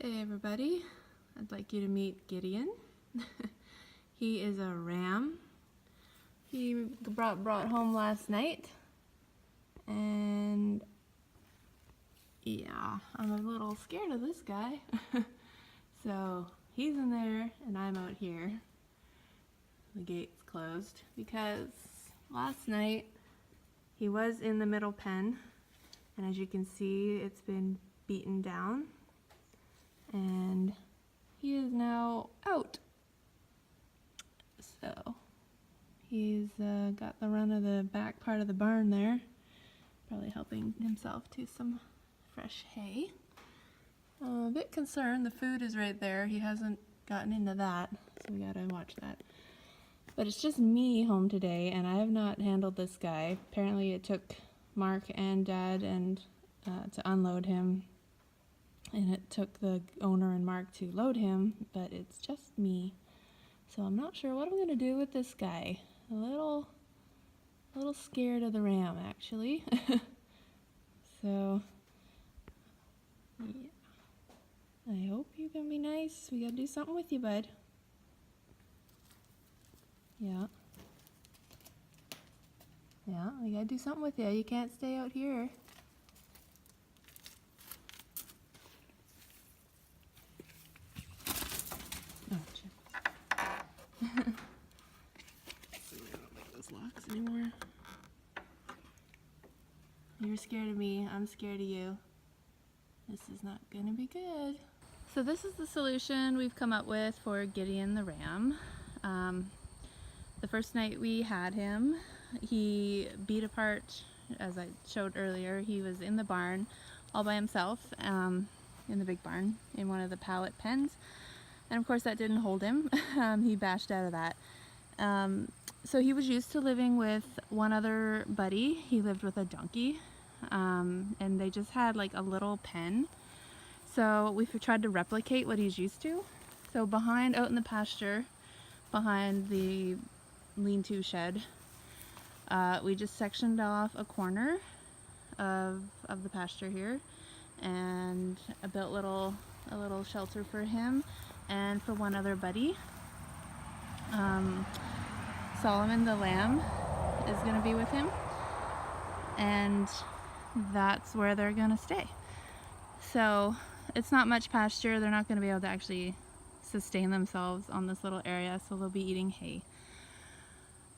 Hey everybody, I'd like you to meet Gideon. He is a ram. He brought home last night, and yeah, I'm a little scared of this guy. So he's in there and I'm out here. The gate's closed because last night he was in the middle pen, and as you can see, it's been beaten down. And he is now out. So he's got the run of the back part of the barn there, probably helping himself to some fresh hay. A bit concerned, the food is right there. He hasn't gotten into that, so we gotta watch that. But it's just me home today, and I have not handled this guy. Apparently it took Mark and Dad to unload him, and it took the owner and Mark to load him, but it's just me. So I'm not sure what I'm gonna do with this guy. A little scared of the ram, actually. So yeah, I hope you can be nice. We gotta do something with you, bud. Yeah, we gotta do something with you. You can't stay out here. Oh, shit. I don't like those locks anymore. You're scared of me, I'm scared of you. This is not gonna be good. So this is the solution we've come up with for Gideon the Ram. The first night we had him, he beat apart, as I showed earlier, he was in the barn all by himself, in the big barn, in one of the pallet pens. And of course that didn't hold him. He bashed out of that. So he was used to living with one other buddy. He lived with a donkey, and they just had like a little pen. So we've tried to replicate what he's used to. So out in the pasture, behind the lean-to shed, we just sectioned off a corner of the pasture here, and I built a little shelter for him and for one other buddy. Solomon the lamb is going to be with him, and that's where they're going to stay. So it's not much pasture. They're not going to be able to actually sustain themselves on this little area, so they'll be eating hay.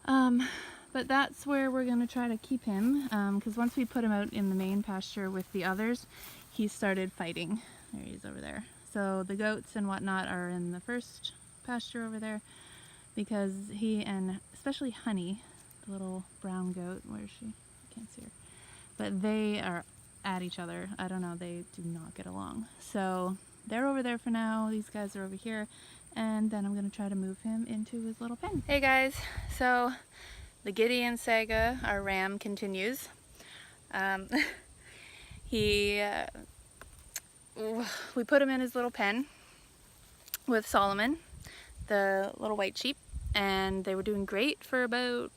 But that's where we're going to try to keep him, because once we put him out in the main pasture with the others, he started fighting. There he is over there. So the goats and whatnot are in the first pasture over there, because he, and especially Honey, the little brown goat, where is she? I can't see her. But they are at each other. I don't know, they do not get along. So they're over there for now. These guys are over here. And then I'm going to try to move him into his little pen. Hey guys, so the Gideon saga, our ram, continues. We put him in his little pen with Solomon, the little white sheep, and they were doing great for about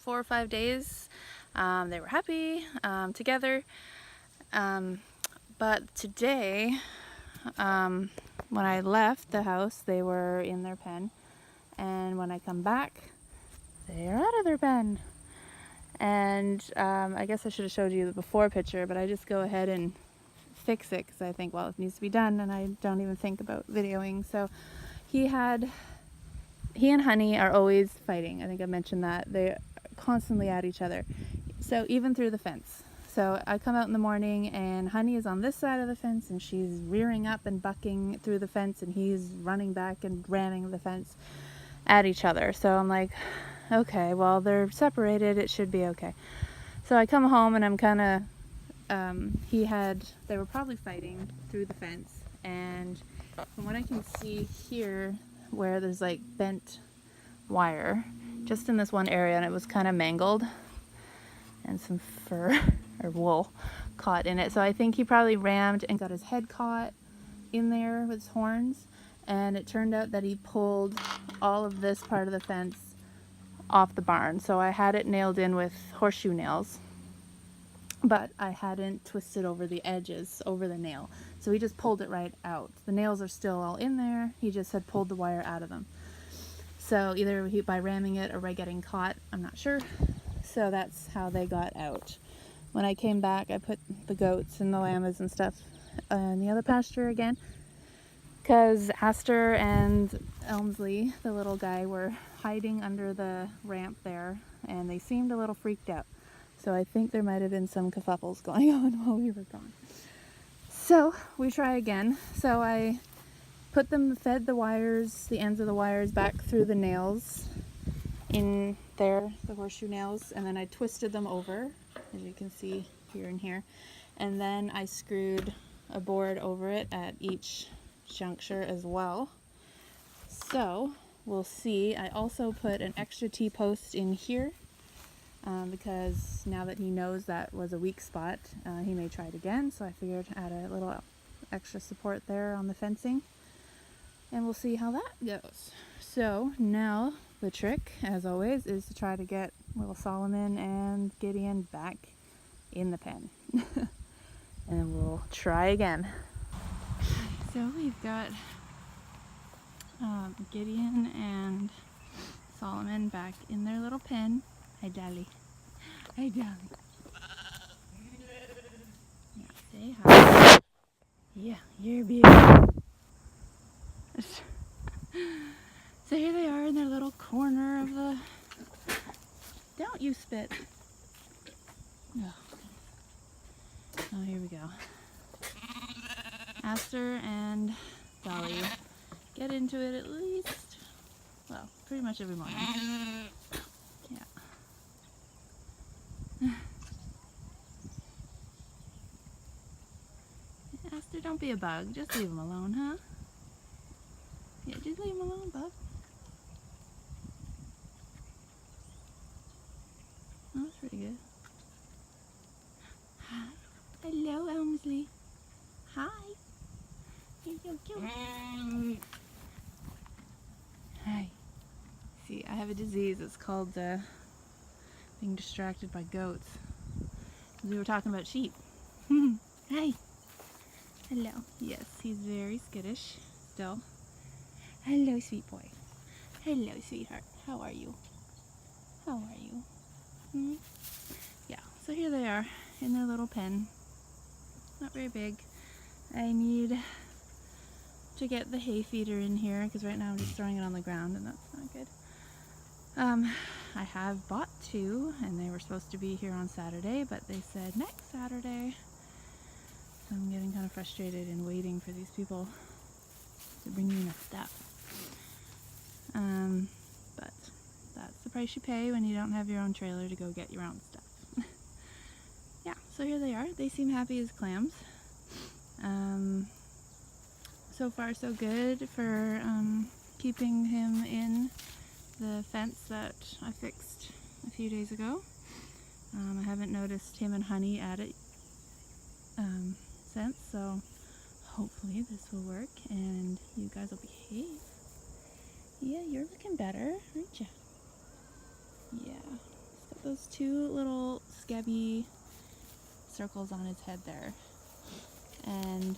4 or 5 days. They were happy together. But today, when I left the house, they were in their pen, and when I come back, they're out of their pen. And I guess I should have showed you the before picture, but I just go ahead and fix it because I think, well, it needs to be done, and I don't even think about videoing. So he and Honey are always fighting. I think I mentioned that. They're constantly at each other. So even through the fence. So I come out in the morning, and Honey is on this side of the fence, and she's rearing up and bucking through the fence, and he's running back and ramming the fence at each other. So I'm like, okay, well, they're separated, it should be okay. So I come home, and I'm kind of, they were probably fighting through the fence, and from what I can see here, where there's like bent wire, just in this one area, and it was kind of mangled, and some fur or wool caught in it. So I think he probably rammed and got his head caught in there with his horns, and it turned out that he pulled all of this part of the fence off the barn. So I had it nailed in with horseshoe nails, but I hadn't twisted over the edges over the nail. So he just pulled it right out. The nails are still all in there. He just had pulled the wire out of them. So either by ramming it or by getting caught, I'm not sure. So that's how they got out. When I came back, I put the goats and the llamas and stuff in the other pasture again, because Aster and Elmsley, the little guy, were hiding under the ramp there, and they seemed a little freaked out. So I think there might have been some kerfuffles going on while we were gone. So we try again. So I fed the wires, the ends of the wires back through the nails in there, the horseshoe nails, and then I twisted them over, as you can see here and here. And then I screwed a board over it at each juncture as well. So we'll see. I also put an extra T-post in here because now that he knows that was a weak spot, he may try it again. So I figured add a little extra support there on the fencing, and we'll see how that goes. So now the trick, as always, is to try to get little Solomon and Gideon back in the pen. And we'll try again. So we've got Gideon and Solomon back in their little pen. Hi, Dolly. Hi, Dolly. Yeah, say hi. Yeah, you're beautiful. So here they are in their little corner of the... Don't you spit. Oh, here we go. Aster and Dolly get into it at least, well, pretty much every morning. Yeah. Aster, don't be a bug. Just leave him alone, huh? Yeah, just leave him alone, bug. Oh, that's pretty good. Hi. Hello, Elmsley. Hi. You're so cute. Hi. See, I have a disease. It's called being distracted by goats. We were talking about sheep. Hi. Hello. Yes, he's very skittish still. Hello, sweet boy. Hello, sweetheart. How are you? How are you? Yeah, so here they are in their little pen. Not very big. I need to get the hay feeder in here because right now I'm just throwing it on the ground and that's not good. I have bought 2 and they were supposed to be here on Saturday, but they said next Saturday. So I'm getting kind of frustrated and waiting for these people to bring me enough stuff. But that's the price you pay when you don't have your own trailer to go get your own stuff. Yeah, so here they are. They seem happy as clams. So far so good for keeping him in the fence that I fixed a few days ago. I haven't noticed him and Honey at it since, so hopefully this will work and you guys will behave. Yeah, you're looking better, aren't you? Yeah, he's got those 2 little scabby circles on his head there, and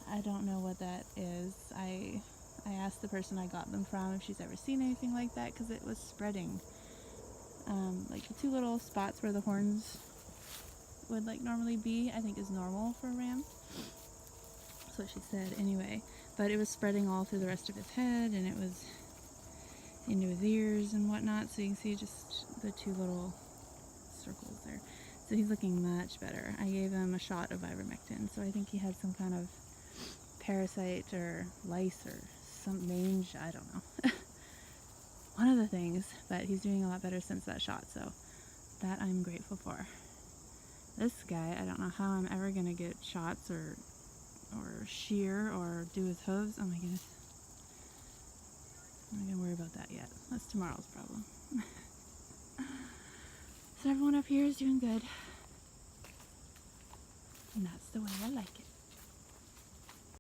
I don't know what that is. I asked the person I got them from if she's ever seen anything like that because it was spreading. Like the 2 little spots where the horns would like normally be, I think is normal for a ram. That's what she said anyway. But it was spreading all through the rest of his head and it was into his ears and whatnot. So you can see just the 2 little circles there. So he's looking much better. I gave him a shot of ivermectin. So I think he had some kind of parasite or lice or some mange, I don't know. One of the things, but he's doing a lot better since that shot, so that I'm grateful for. This guy, I don't know how I'm ever gonna get shots or shear or do his hooves. Oh my goodness. I'm not gonna worry about that yet. That's tomorrow's problem. So everyone up here is doing good. And that's the way I like it.